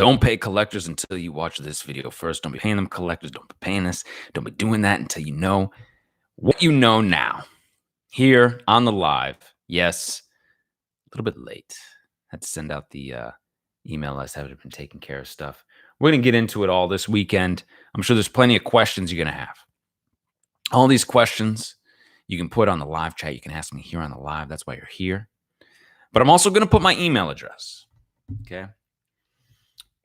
Don't pay collectors until you watch this video first. Don't be paying them collectors. Don't be paying this. Don't be doing that until you know what you know now. Here on the live. Yes, a little bit late. Had to send out the email list. Haven't been taking care of stuff. We're going to get into it all this weekend. I'm sure there's plenty of questions you're going to have. All these questions you can put on the live chat. You can ask me here on the live. That's why you're here. But I'm also going to put my email address. Okay.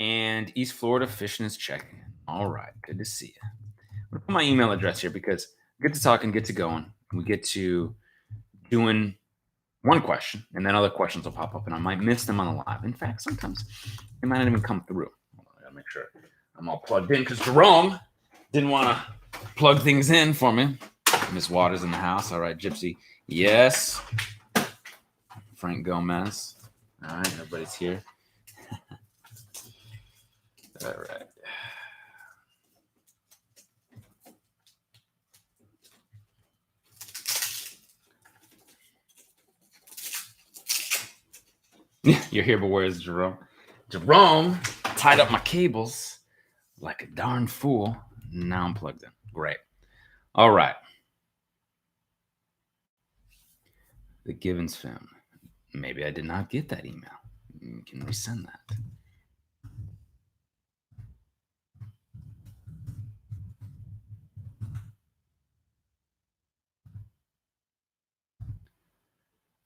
And East Florida Fishing is checking. All right. Good to see you. I'm going to put my email address here because we get to talking, get to going. We get to doing one question, and then other questions will pop up, and I might miss them on the live. In fact, sometimes they might not even come through. I gotta make sure I'm all plugged in because Jerome didn't want to plug things in for me. Miss Waters in the house. All right, Gypsy. Yes. Frank Gomez. All right, everybody's here. All right. You're here, but where's Jerome? Jerome tied up my cables like a darn fool. Now I'm plugged in. Great. All right. The Givens family. Maybe I did not get that email. You can resend that.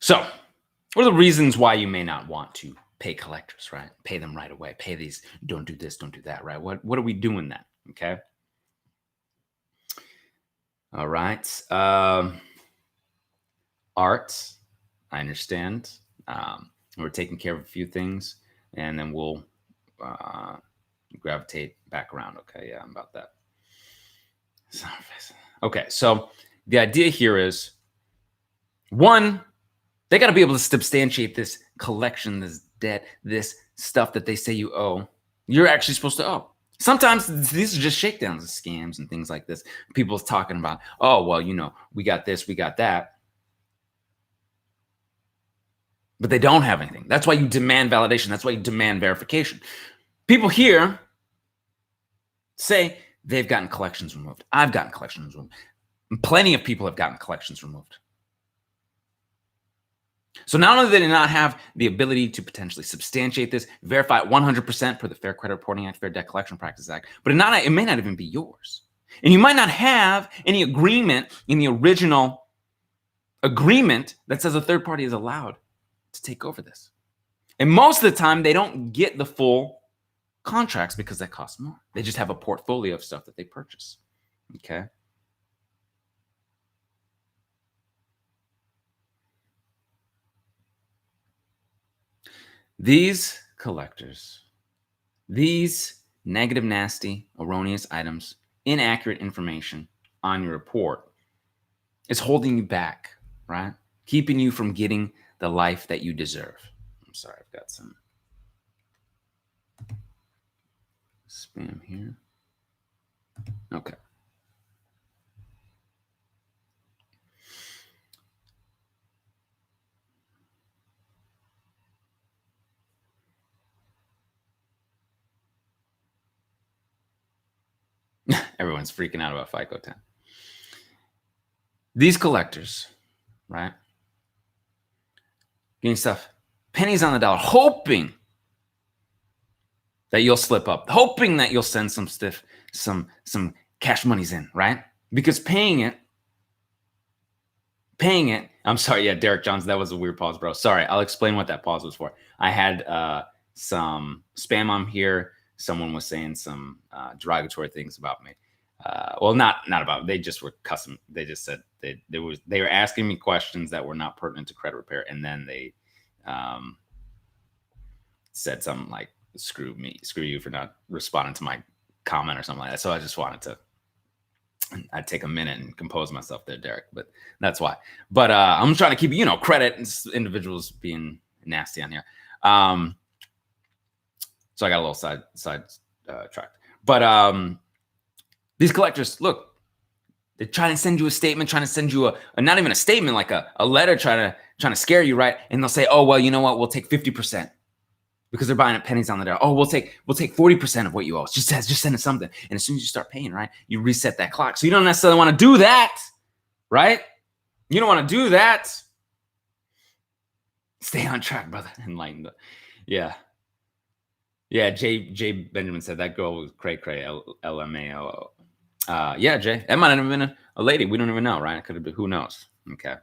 So, what are the reasons why you may not want to pay collectors, right? Pay them right away. Pay these, don't do this, don't do that, right? What are we doing then? Okay. All right. Art, I understand. We're taking care of a few things, and then we'll gravitate back around. Okay, yeah, I'm about that. Okay, so the idea here is, one, they got to be able to substantiate this collection, this debt, this stuff that they say you owe. You're actually supposed to owe. Sometimes these are just shakedowns of scams and things like this. People talking about, oh, well, you know, we got this, we got that. But they don't have anything. That's why you demand validation. That's why you demand verification. People here say they've gotten collections removed. I've gotten collections removed. Plenty of people have gotten collections removed. So not only do they not have the ability to potentially substantiate this, verify it 100% per the Fair Credit Reporting Act, Fair Debt Collection Practices Act, but it may not even be yours. And you might not have any agreement in the original agreement that says a third party is allowed to take over this. And most of the time, they don't get the full contracts because that costs more. They just have a portfolio of stuff that they purchase. Okay. These collectors, these negative, nasty, erroneous items, inaccurate information on your report is holding you back, right? Keeping you from getting the life that you deserve. I'm sorry, I've got some spam here. Okay. Everyone's freaking out about FICO 10. These collectors, right? Getting stuff, pennies on the dollar, hoping that you'll slip up, hoping that you'll send some stuff, some cash monies in, right? Because paying it, I'm sorry, yeah, Derek Johns, that was a weird pause, bro. Sorry, I'll explain what that pause was for. I had some spam on here. Someone was saying some derogatory things about me. Well, not about, they just were custom. They just said they were asking me questions that were not pertinent to credit repair. And then they said something like, screw you for not responding to my comment or something like that. So I just wanted to, I'd take a minute and compose myself there, Derek, but that's why. But I'm trying to keep, credit and individuals being nasty on here. So I got a little side tracked. But these collectors, look, they're trying to send you a statement, trying to send you a not even a statement, like a letter, trying to scare you, right? And they'll say, oh, well, you know what? We'll take 50%. because they're buying at pennies on the dollar. Oh, we'll take 40% of what you owe us. Just send us something. And as soon as you start paying, right, you reset that clock. So you don't necessarily want to do that, right? You don't want to do that. Stay on track, brother. Enlighten the, yeah. Yeah, J Benjamin said that girl was cray, LMAO. Yeah, Jay, that might have been a lady. We don't even know, right? It could have been, who knows? Okay.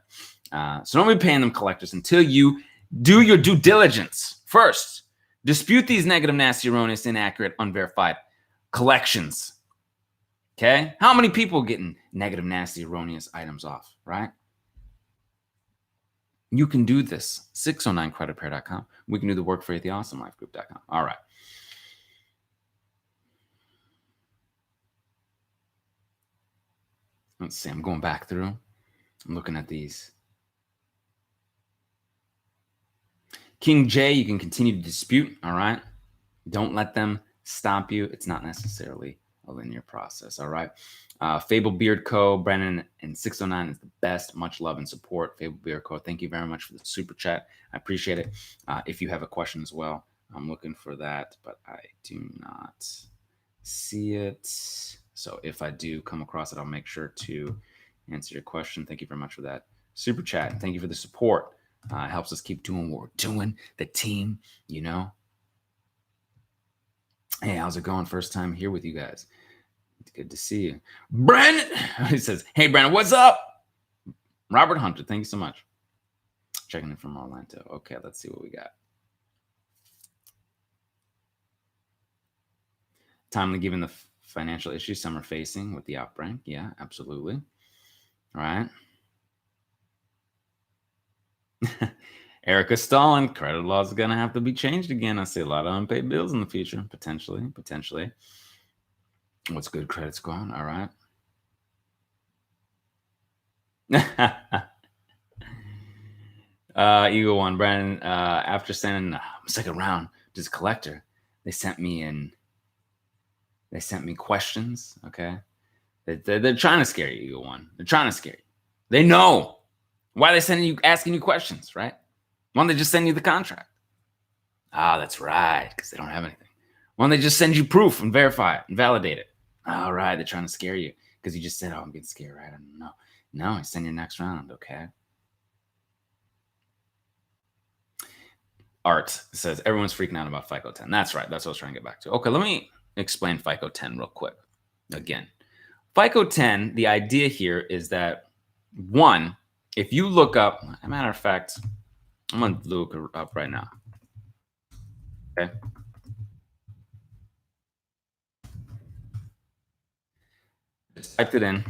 So don't be paying them collectors until you do your due diligence. First, dispute these negative, nasty, erroneous, inaccurate, unverified collections. Okay? How many people getting negative, nasty, erroneous items off, right? You can do this. 609creditrepair.com. We can do the work for you at the awesomelifegroup.com. All right. Let's see. I'm going back through. I'm looking at these. King J, you can continue to dispute. All right. Don't let them stop you. It's not necessarily a linear process. All right. Fable Beard Co. Brennan and 609 is the best. Much love and support. Fable Beard Co. Thank you very much for the super chat. I appreciate it. If you have a question as well, I'm looking for that, but I do not see it. So if I do come across it, I'll make sure to answer your question. Thank you very much for that super chat. Thank you for the support. It helps us keep doing what we're doing. The team, you know. Hey, how's it going? First time here with you guys. It's good to see you. Brandon, he says, hey, Brandon, what's up? Robert Hunter, thank you so much. Checking in from Orlando. Okay, let's see what we got. Timely given the financial issues some are facing with the outbreak. Yeah, absolutely. All right. Erica Stalin, credit laws are going to have to be changed again. I see a lot of unpaid bills in the future, potentially. What's good credit score? All right. Eagle One, Brandon, after sending a second round to the collector, they sent me questions, okay? They're trying to scare you, Eagle One. They're trying to scare you. They know. Why are they asking you questions, right? Why don't they just send you the contract? Ah, that's right, because they don't have anything. Why don't they just send you proof and verify it and validate it? All right, they're trying to scare you because you just said, oh, I'm getting scared, right? I don't know. No, I send your next round, okay? Art says, everyone's freaking out about FICO 10. That's right. That's what I was trying to get back to. Okay, let me explain FICO 10 real quick. Again, FICO 10, the idea here is that, one, if you look up, as a matter of fact, I'm going to look it up right now. Okay. Just typed it in.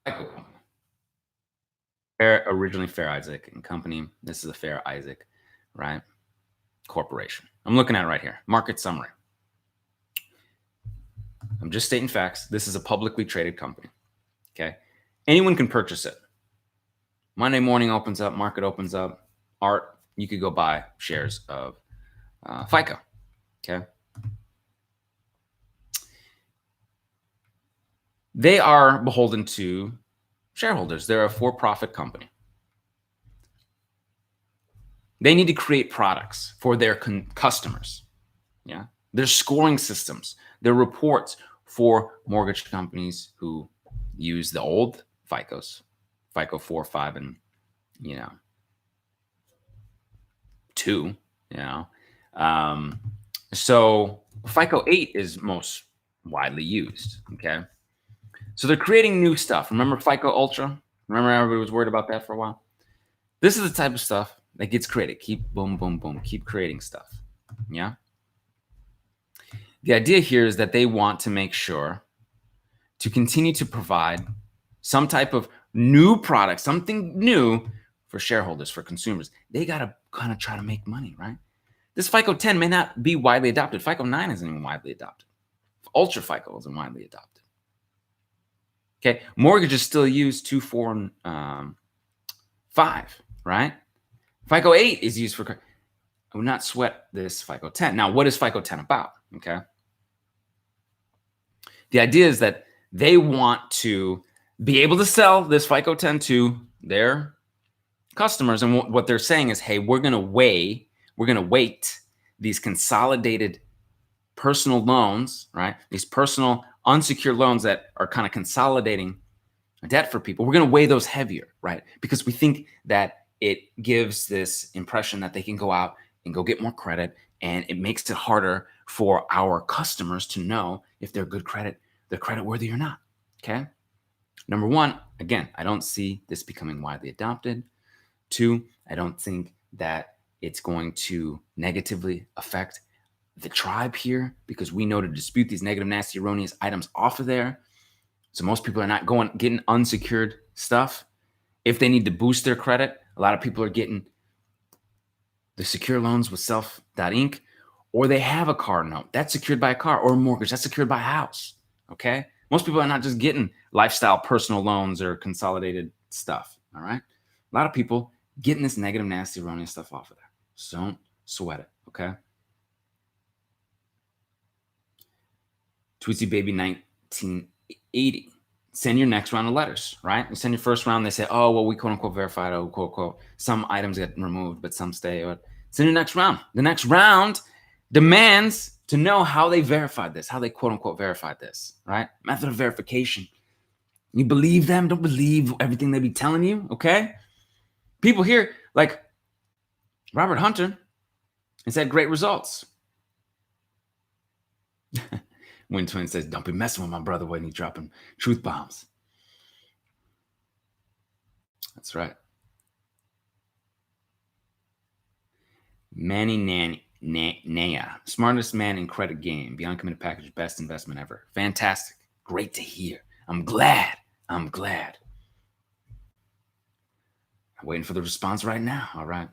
FICO. Originally Fair Isaac and Company. This is a Fair Isaac, right? Corporation. I'm looking at it right here. Market summary. I'm just stating facts. This is a publicly traded company. Okay. Anyone can purchase it. Monday morning opens up, market opens up. Art, you could go buy shares of FICO. Okay. They are beholden to shareholders. They're a for-profit company. They need to create products for their customers. Yeah. Their scoring systems, their reports for mortgage companies who use the old FICOs, FICO 4, 5, and 2. So FICO 8 is most widely used. Okay. So they're creating new stuff. Remember FICO Ultra? Remember everybody was worried about that for a while? This is the type of stuff that gets created. Keep boom, boom, boom. Keep creating stuff. Yeah. The idea here is that they want to make sure to continue to provide some type of new product, something new for shareholders, for consumers. They got to kind of try to make money, right? This FICO 10 may not be widely adopted. FICO 9 isn't even widely adopted. Ultra FICO isn't widely adopted. Okay, mortgages still use 2, 4, and 5, right? FICO 8 is used for. I would not sweat this FICO 10. Now, what is FICO 10 about? Okay, the idea is that they want to be able to sell this FICO 10 to their customers. And what they're saying is, hey, we're going to weight these consolidated personal loans, right? These personal unsecured loans that are kind of consolidating debt for people. We're going to weigh those heavier, right? Because we think that it gives this impression that they can go out and go get more credit, and it makes it harder for our customers to know if they're good credit, they're credit worthy or not. Okay. Number one, again, I don't see this becoming widely adopted. Two, I don't think that it's going to negatively affect the tribe here, because we know to dispute these negative, nasty, erroneous items off of there. So most people are not getting unsecured stuff. If they need to boost their credit, a lot of people are getting the secure loans with self.inc, or they have a car note that's secured by a car, or a mortgage that's secured by a house. Okay. Most people are not just getting lifestyle personal loans or consolidated stuff. All right. A lot of people getting this negative, nasty, erroneous stuff off of there. So don't sweat it. Okay. Tweetsy Baby 1980. Send your next round of letters, right? You send your first round, they say, oh, well, we quote unquote verified, oh, quote unquote. Some items get removed, but some stay. Send your next round. The next round demands to know how they verified this, how they quote unquote verified this, right? Method of verification. You believe them, don't believe everything they be telling you, okay? People here, like Robert Hunter, has had great results. When Twin says, don't be messing with my brother when he's dropping truth bombs. That's right. Manny Naya, smartest man in credit game. Beyond committed package, best investment ever. Fantastic. Great to hear. I'm glad. I'm waiting for the response right now. All right.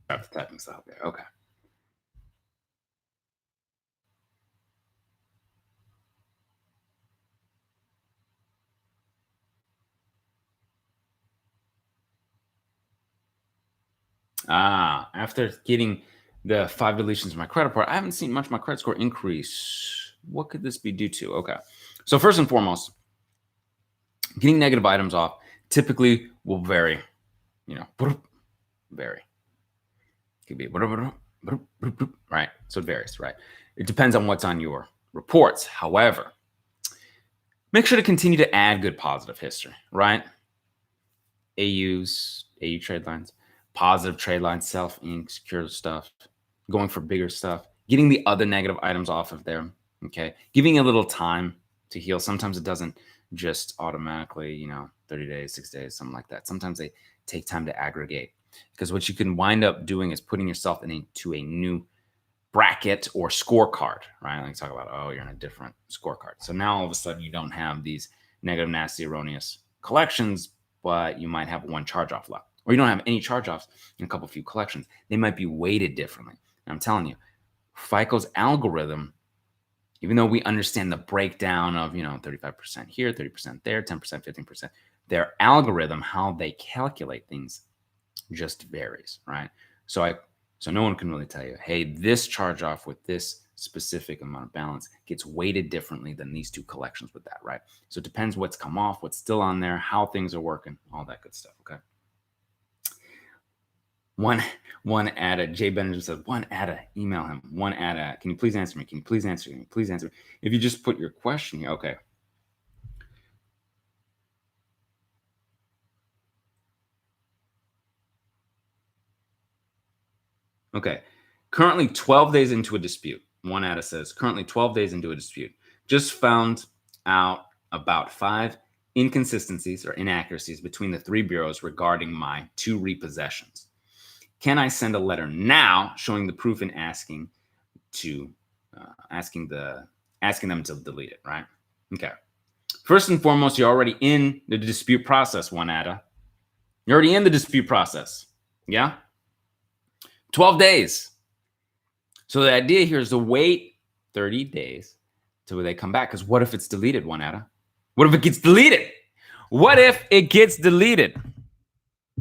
Got the typing style there. Okay. After getting the 5 deletions of my credit report, I haven't seen much of my credit score increase. What could this be due to? Okay. So first and foremost, getting negative items off typically will vary, vary. Could be right. So it varies, right? It depends on what's on your reports. However, make sure to continue to add good positive history, right? AU trade lines, positive trade lines, self-inc, secure stuff, going for bigger stuff, getting the other negative items off of there. Okay. Giving a little time to heal. Sometimes it doesn't just automatically, 30 days, 6 days, something like that. Sometimes they take time to aggregate, because what you can wind up doing is putting yourself into a new bracket or scorecard, right? Like talk about, oh, you're in a different scorecard. So now all of a sudden you don't have these negative, nasty, erroneous collections, but you might have one charge-off left, or you don't have any charge-offs in a few collections. They might be weighted differently. And I'm telling you, FICO's algorithm, even though we understand the breakdown of, 35% here, 30% there, 10%, 15%, their algorithm, how they calculate things just varies, right? So no one can really tell you, hey, this charge off with this specific amount of balance gets weighted differently than these two collections with that, right? So it depends what's come off, what's still on there, how things are working, all that good stuff, okay? One adda, Jay Benjamin says, one adda, email him. One adda, can you please answer me? Can you please answer me? Please answer me. If you just put your question here, okay. Okay. Currently 12 days into a dispute. One adda says, currently 12 days into a dispute. Just found out about 5 inconsistencies or inaccuracies between the 3 bureaus regarding my 2 repossessions. Can I send a letter now showing the proof and asking to asking them to delete it, right? Okay. First and foremost, you're already in the dispute process, Juanetta. You're already in the dispute process. Yeah? 12 days. So the idea here is to wait 30 days till they come back. Because what if it's deleted, Juanetta? What if it gets deleted? What if it gets deleted?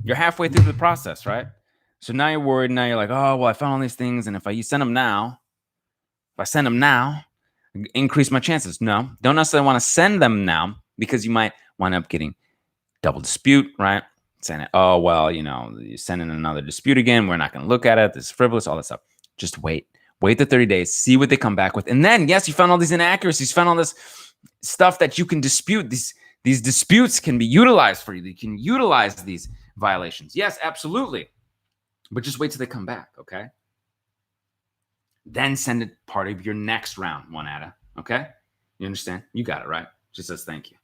You're halfway through the process, right? So now you're worried. Now you're like, oh, well, I found all these things. And if I send them now, increase my chances. No, don't necessarily want to send them now because you might wind up getting double dispute, right? Saying, oh, well, you send in another dispute again. We're not going to look at it. This is frivolous, all that stuff. Just wait. Wait the 30 days. See what they come back with. And then, yes, you found all these inaccuracies. Found all this stuff that you can dispute. These disputes can be utilized for you. You can utilize these violations. Yes, absolutely. But just wait till they come back, okay? Then send it part of your next round, Juanetta, okay? You understand? You got it, right? She says thank you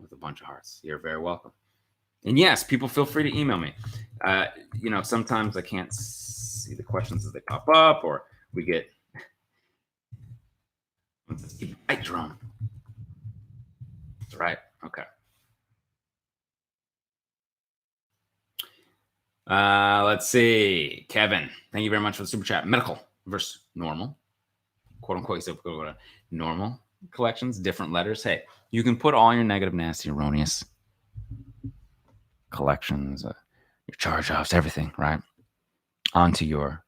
with a bunch of hearts. You're very welcome. And yes, people feel free to email me. Sometimes I can't see the questions as they pop up, or we get right, Jerome. That's right. Okay. Let's see. Kevin, thank you very much for the super chat. Medical versus normal, quote unquote. So go to normal collections, different letters. Hey, you can put all your negative, nasty, erroneous collections, your charge-offs, everything, right, onto your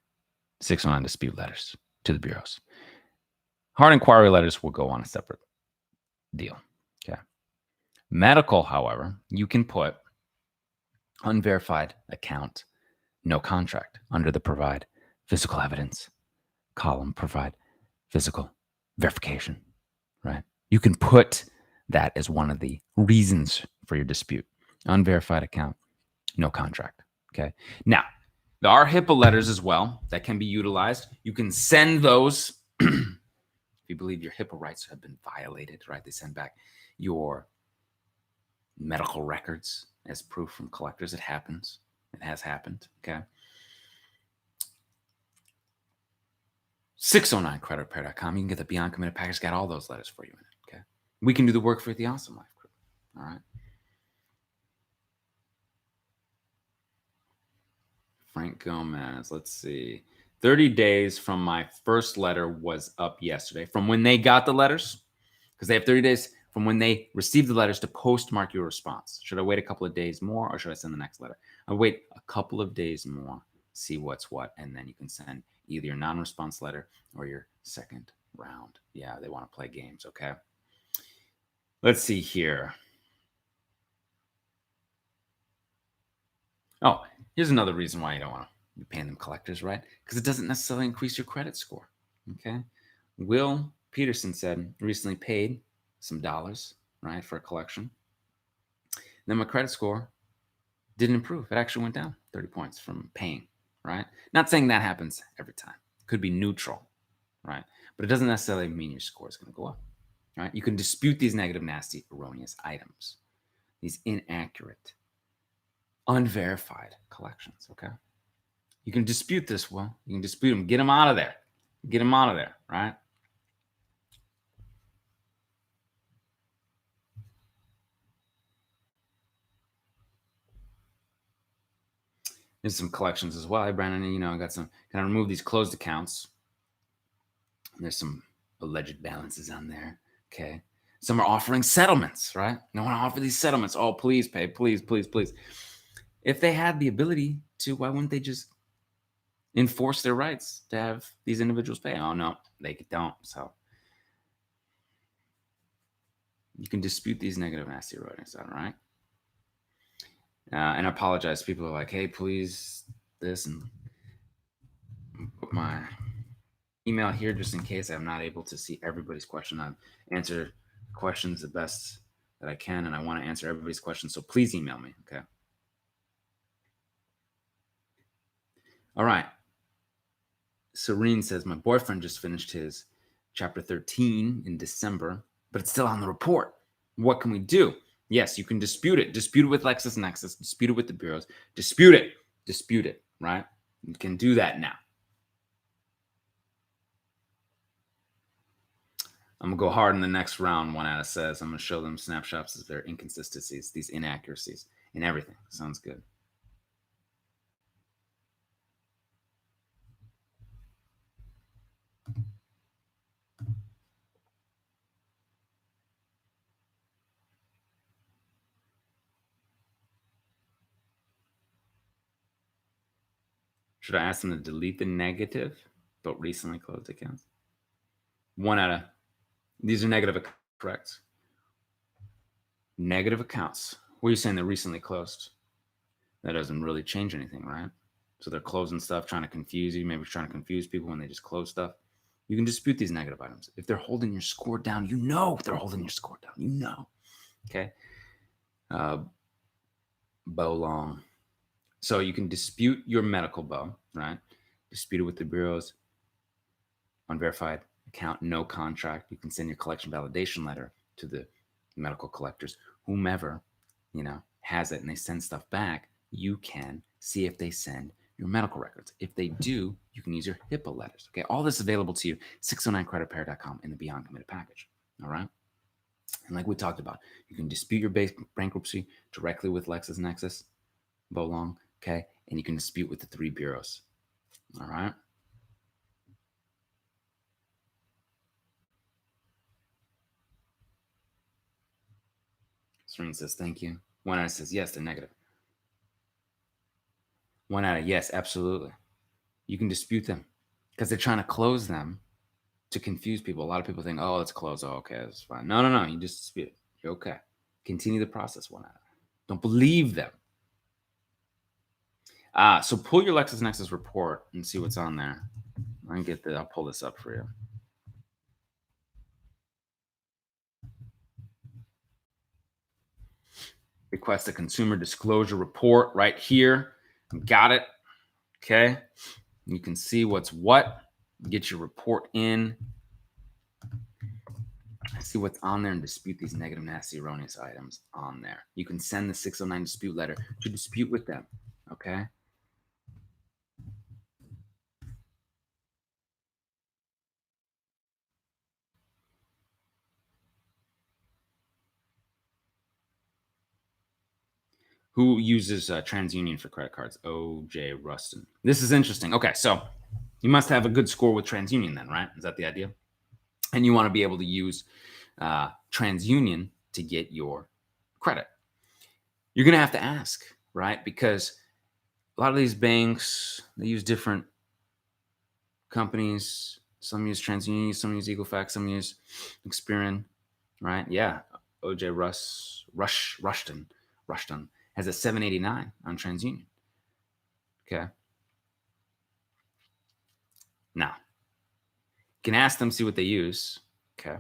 609 dispute letters to the bureaus. Hard inquiry letters will go on a separate deal. Okay. Medical, however, you can put unverified account, no contract under the provide physical evidence column, provide physical verification, right? You can put that as one of the reasons for your dispute. Unverified account, no contract, okay? Now, there are HIPAA letters as well that can be utilized. You can send those if you believe your HIPAA rights have been violated, right? They send back your medical records as proof from collectors. It happens. It has happened, okay? 609creditrepair.com. You can get the Beyond Committed package. It's got all those letters for you in it, okay? We can do the work for the Awesome Life Crew, all right? Frank Gomez, let's see. 30 days from my first letter was up yesterday. From when they got the letters, because they have 30 days from when they received the letters to postmark your response. Should I wait a couple of days more, or should I send the next letter? I'll wait a couple of days more, see what's what, and then you can send either your non-response letter or your second round. Yeah, they want to play games, okay? Let's see here. Oh, here's another reason why you don't want to be paying them collectors, right? Because it doesn't necessarily increase your credit score, okay? Will Peterson said recently paid some dollars, right, for a collection. Then my credit score didn't improve. It actually went down 30 points from paying, right? Not saying that happens every time. It could be neutral, right? But it doesn't necessarily mean your score is going to go up, right? You can dispute these negative, nasty, erroneous items, these inaccurate, unverified collections, okay? You can dispute this, Will. You can dispute them. Get them out of there. Get them out of there, right? There's some collections as well. Hey, Brandon, I got some, can I remove these closed accounts? And there's some alleged balances on there, okay? Some are offering settlements, right? I want to offer these settlements. Oh, please pay, please, please, please. If they had the ability to, why wouldn't they just enforce their rights to have these individuals pay? Oh, no, they don't. So you can dispute these negative, nasty writings, all right? And I apologize. People are like, hey, please, this, and put my email here just in case I'm not able to see everybody's question. I answer questions the best that I can, and I want to answer everybody's questions. So please email me, okay? All right. Serene says, my boyfriend just finished his chapter 13 in December, but it's still on the report. What can we do? Yes, you can dispute it. Dispute it with LexisNexis. Dispute it with the bureaus. Dispute it. Dispute it, right? You can do that now. I'm gonna go hard in the next round. One out of says I'm gonna show them snapshots of their inconsistencies, these inaccuracies, and everything. Sounds good. Should I ask them to delete the negative but recently closed accounts? One out of these are negative, correct? Negative accounts. What are you saying? They're recently closed. That doesn't really change anything, right? So they're closing stuff, trying to confuse you, maybe trying to confuse people when they just close stuff. You can dispute these negative items. If they're holding your score down, you know they're holding your score down. You know. Okay. Bow long. So you can dispute your medical bow, right? Dispute it with the bureaus. Unverified account, no contract. You can send your collection validation letter to the medical collectors, whomever, has it, and they send stuff back. You can see if they send your medical records. If they do, you can use your HIPAA letters. Okay, all this is available to you, 609creditrepair.com in the Beyond Committed package. All right. And like we talked about, you can dispute your bankruptcy directly with LexisNexis, Bolong, okay? And you can dispute with the 3 bureaus. All right. Serene says, thank you. One out of says, yes, they're negative. One out of, yes, absolutely. You can dispute them because they're trying to close them to confuse people. A lot of people think, oh, let's close. Oh, okay, that's fine. No. You just dispute it. You're okay. Continue the process. One out of. Don't believe them. So pull your LexisNexis report and see what's on there. I'll pull this up for you. Request a consumer disclosure report right here. Got it. Okay. You can see what's what. Get your report in. See what's on there and dispute these negative, nasty, erroneous items on there. You can send the 609 dispute letter to dispute with them. Okay. Who uses TransUnion for credit cards? O.J. Rustin. This is interesting. Okay, so you must have a good score with TransUnion then, right? Is that the idea? And you want to be able to use TransUnion to get your credit. You're going to have to ask, right? Because a lot of these banks, they use different companies. Some use TransUnion, some use Equifax, some use Experian, right? Yeah, O.J. Rushton has a 789 on TransUnion. Okay. Now, you can ask them, see what they use. Okay.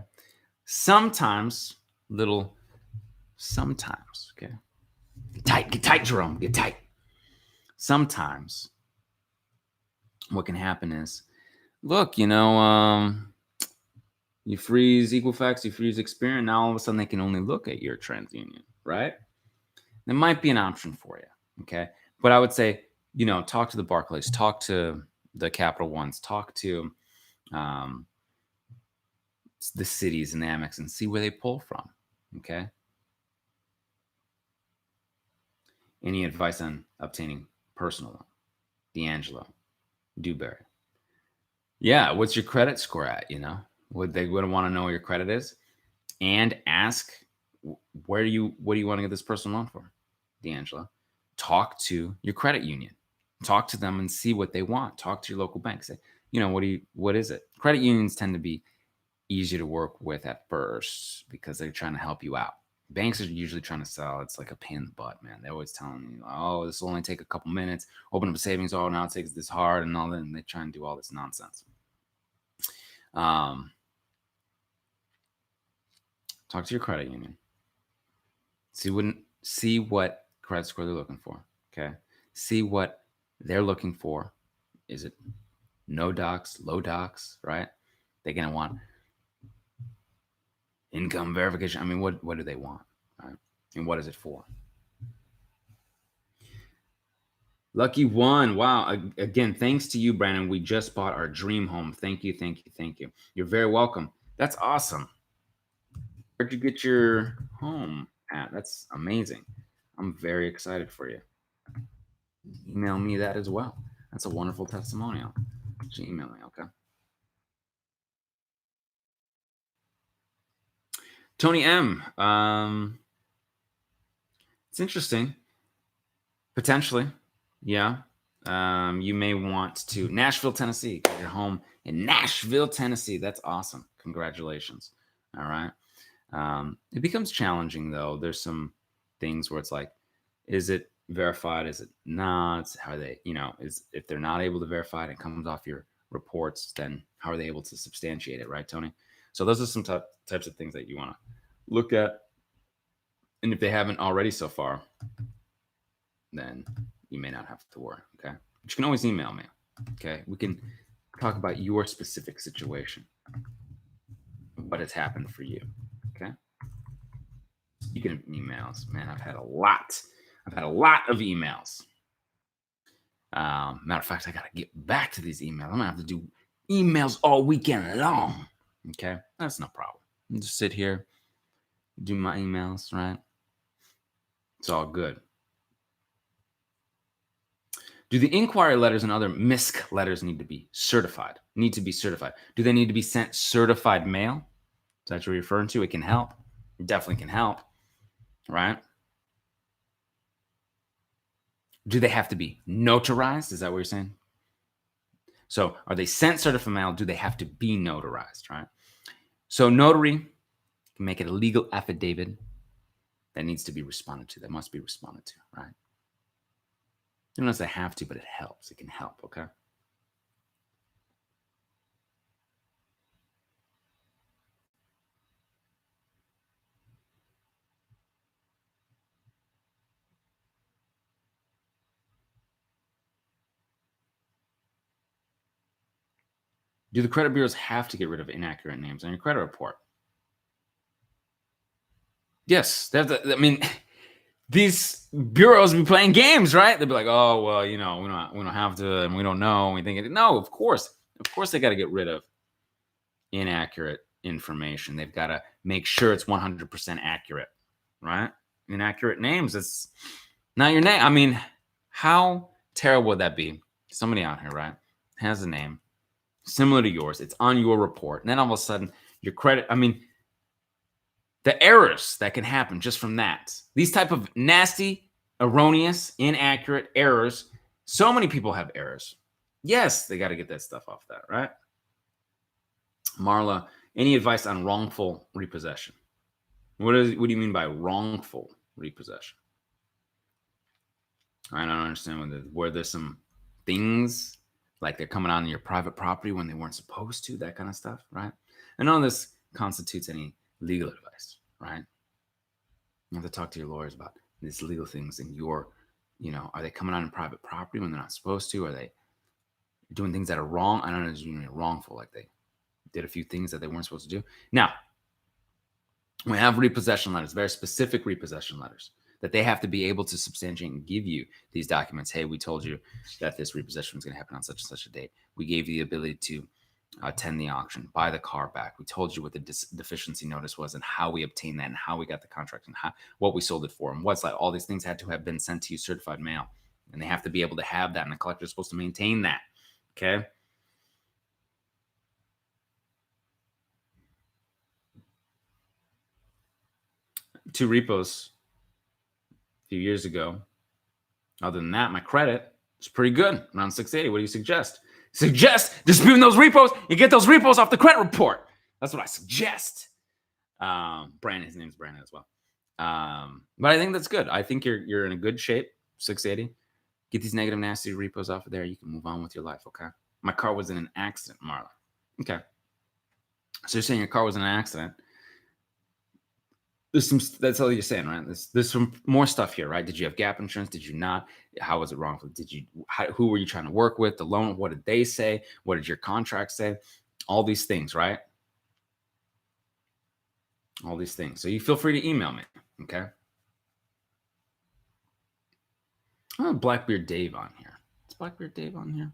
Sometimes, okay. Get tight, Jerome, get tight. Sometimes what can happen is, look, you freeze Equifax, you freeze Experian, now all of a sudden they can only look at your TransUnion, right? That might be an option for you, okay? But I would say, talk to the Barclays, talk to the Capital Ones, talk to the cities and the Amex and see where they pull from, okay? Any advice on obtaining personal loan? D'Angelo, Dewberry. Yeah, what's your credit score at, Would they want to know what your credit is? And ask, what do you want to get this personal loan for? D'Angelo. Talk to your credit union. Talk to them and see what they want. Talk to your local bank. Say, what is it? Credit unions tend to be easier to work with at first because they're trying to help you out. Banks are usually trying to sell. It's like a pain in the butt, man. They're always telling you, oh, this will only take a couple minutes. Open up a savings. Oh, now it takes this hard and all that. And they try and do all this nonsense. Talk to your credit union. See what credit score they're looking for. Okay. See what they're looking for. Is it no docs, low docs, right? They're going to want income verification. I mean, what do they want, right? And what is it for? Lucky one. Wow. Again, thanks to you, Brandon. We just bought our dream home. Thank you. You're very welcome. That's awesome. Where'd you get your home at? That's amazing. I'm very excited for you. Email me that as well. That's a wonderful testimonial. Just email me, okay? Tony M. It's interesting. Potentially, yeah. You may want to Nashville, Tennessee. Get your home in Nashville, Tennessee. That's awesome. Congratulations. All right. It becomes challenging though. There's some things where it's like, is it verified? Is it not? How are they? Is if they're not able to verify it, it comes off your reports. Then how are they able to substantiate it, right, Tony? So those are some types of things that you want to look at. And if they haven't already so far, then you may not have to worry. Okay. But you can always email me. Okay. We can talk about your specific situation, what has happened for you. Okay. Speaking of emails, man, I've had a lot of emails. Matter of fact, I got to get back to these emails. I'm going to have to do emails all weekend long. Okay. That's no problem. I'll just sit here, do my emails, right? It's all good. Do the inquiry letters and other MISC letters need to be certified? Do they need to be sent certified mail? Is that what you're referring to? It can help. It definitely can help, right? Do they have to be notarized? Is that what you're saying? So are they sent certified mail? Do they have to be notarized, right? So notary can make it a legal affidavit that needs to be responded to, that must be responded to, right? You don't necessarily have to, but it helps. It can help, okay? Do the credit bureaus have to get rid of inaccurate names on your credit report? Yes. These bureaus be playing games, right? They'll be like, oh, well, we don't have to, and we don't know. And we think no, of course they got to get rid of inaccurate information. They've got to make sure it's 100% accurate, right? Inaccurate names, it's not your name. I mean, how terrible would that be? Somebody out here, right, has a name similar to yours. It's on your report. And then all of a sudden, your credit, the errors that can happen just from that. These type of nasty, erroneous, inaccurate errors. So many people have errors. Yes, they got to get that stuff off that, right? Marla, any advice on wrongful repossession? What do you mean by wrongful repossession? I don't understand where there's some things like they're coming on your private property when they weren't supposed to, that kind of stuff, right? And none of this constitutes any legal advice, right? You have to talk to your lawyers about these legal things and are they coming on private property when they're not supposed to? Are they doing things that are wrong? I don't know, it's wrongful, like they did a few things that they weren't supposed to do. Now, we have repossession letters, very specific repossession letters, that they have to be able to substantiate and give you these documents. Hey, we told you that this repossession was going to happen on such and such a date. We gave you the ability to attend the auction, buy the car back. We told you what the deficiency notice was and how we obtained that and how we got the contract and what we sold it for. And what's like all these things had to have been sent to you certified mail. And they have to be able to have that. And the collector is supposed to maintain that. Okay. Two repos a few years ago. Other than that, my credit is pretty good, around 680. What do you suggest? Disputing those repos and get those repos off the credit report. That's what I suggest. Brandon, his name's Brandon as well. But I think that's good. I think you're in a good shape. 680. Get these negative, nasty repos off of there. You can move on with your life. Okay. My car was in an accident, Marla. Okay. So you're saying your car was in an accident. That's all you're saying, right? There's some more stuff here, right? Did you have gap insurance? Did you not? How was it wrongful? Who were you trying to work with? The loan, what did they say? What did your contract say? All these things, right? All these things. So you feel free to email me, okay? I have Blackbeard Dave on here. Is Blackbeard Dave on here?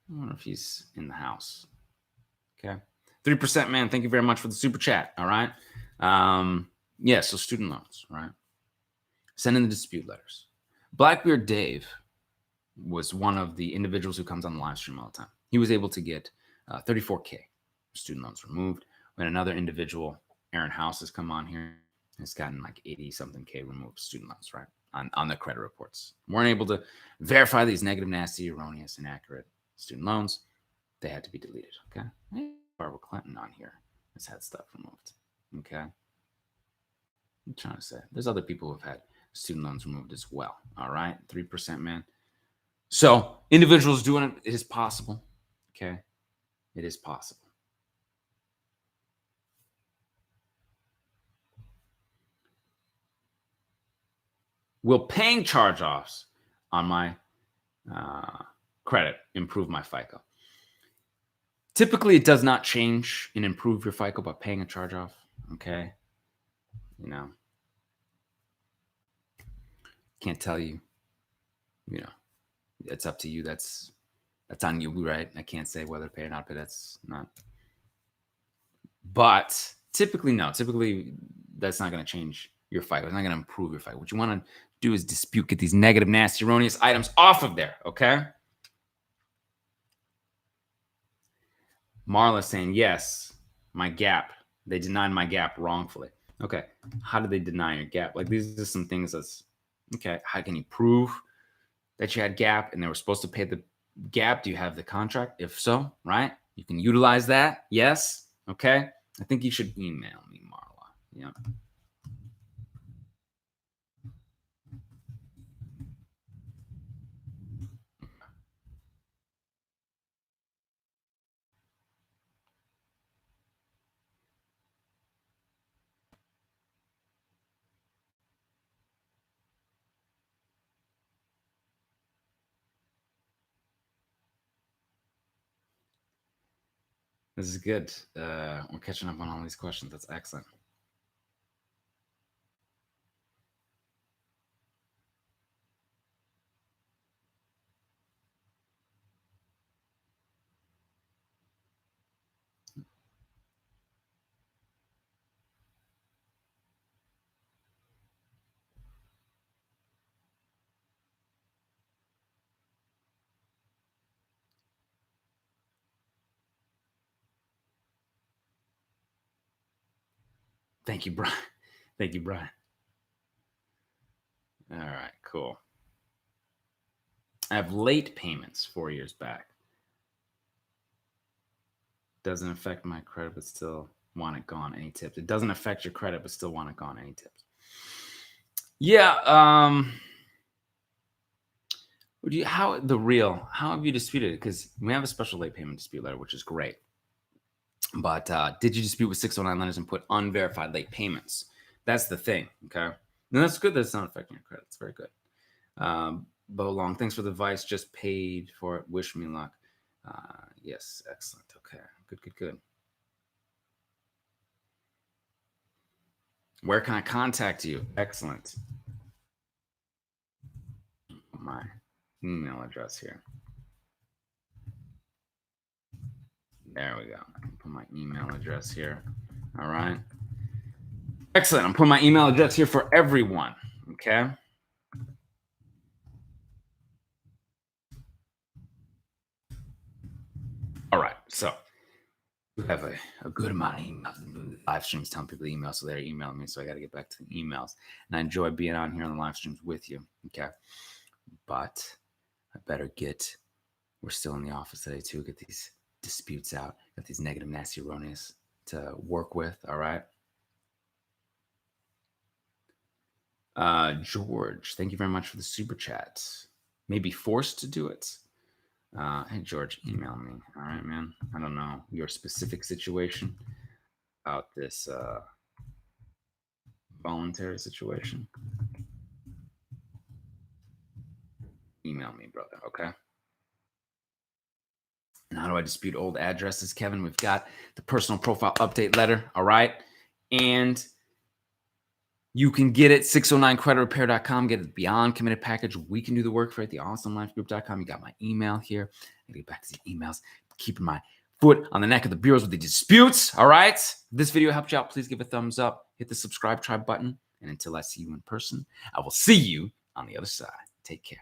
I wonder if he's in the house. Okay. 3%, man. Thank you very much for the super chat. All right. Yeah. So student loans, right? Send in the dispute letters. Blackbeard Dave was one of the individuals who comes on the live stream all the time. He was able to get 34K student loans removed. When another individual, Aaron House, has come on here, has gotten like 80 something K removed student loans, right? On the credit reports. Weren't able to verify these negative, nasty, erroneous, inaccurate student loans. They had to be deleted. Okay. Barbara Clinton on here has had stuff removed. Okay. I'm trying to say there's other people who have had student loans removed as well. All right. 3%, man. So individuals doing it, it is possible. Okay. It is possible. Will paying charge-offs on my credit improve my FICO? Typically, it does not change and improve your FICO by paying a charge-off. Okay. You know, can't tell you, you know, it's up to you. That's on you, right? I can't say whether to pay or not pay. That's not. But typically, no. Typically, that's not going to change your FICO. It's not going to improve your FICO. What you want to do is dispute, get these negative, nasty, erroneous items off of there, okay? Marla saying, yes, my gap. They denied my gap wrongfully. Okay, how did they deny your gap? Like, these are some things that's, okay, how can you prove that you had gap and they were supposed to pay the gap? Do you have the contract? If so, right? You can utilize that. Yes. Okay. I think you should email me, Marla. Yeah. This is good. We're catching up on all these questions. That's excellent. Thank you, Brian. Thank you, Brian. All right, cool. I have late payments 4 years back. Doesn't affect my credit, but still want it gone. Any tips? It doesn't affect your credit, but still want it gone. Any tips? Yeah. How have you disputed it? Because we have a special late payment dispute letter, which is great. But did you dispute with 609 lenders and put unverified late payments? That's the thing. Okay. And that's good that it's not affecting your credit. It's very good. Bo Long, thanks for the advice. Just paid for it. Wish me luck. Yes, excellent. Okay. Good. Where can I contact you? Excellent. My email address here. There we go. I can put my email address here. All right. Excellent. I'm putting my email address here for everyone. Okay. All right. So we have a good amount of emails. Live streams telling people to email, so they're emailing me. So I got to get back to the emails. And I enjoy being on here on the live streams with you. Okay. But I better we're still in the office today too. Get these disputes out. Got these negative, nasty, erroneous to work with. All right. George, thank you very much for the super chat. May be forced to do it. Hey, George, email me. All right, man. I don't know your specific situation about this voluntary situation. Email me, brother, okay? And how do I dispute old addresses, Kevin? We've got the personal profile update letter, all right? And you can get it 609creditrepair.com. Get it beyond committed package. We can do the work for it. TheAwesomeLifeGroup.com. You got my email here. I get back to the emails. Keeping my foot on the neck of the bureaus with the disputes. All right. If this video helped you out, please give a thumbs up, hit the subscribe tribe button. And until I see you in person, I will see you on the other side. Take care.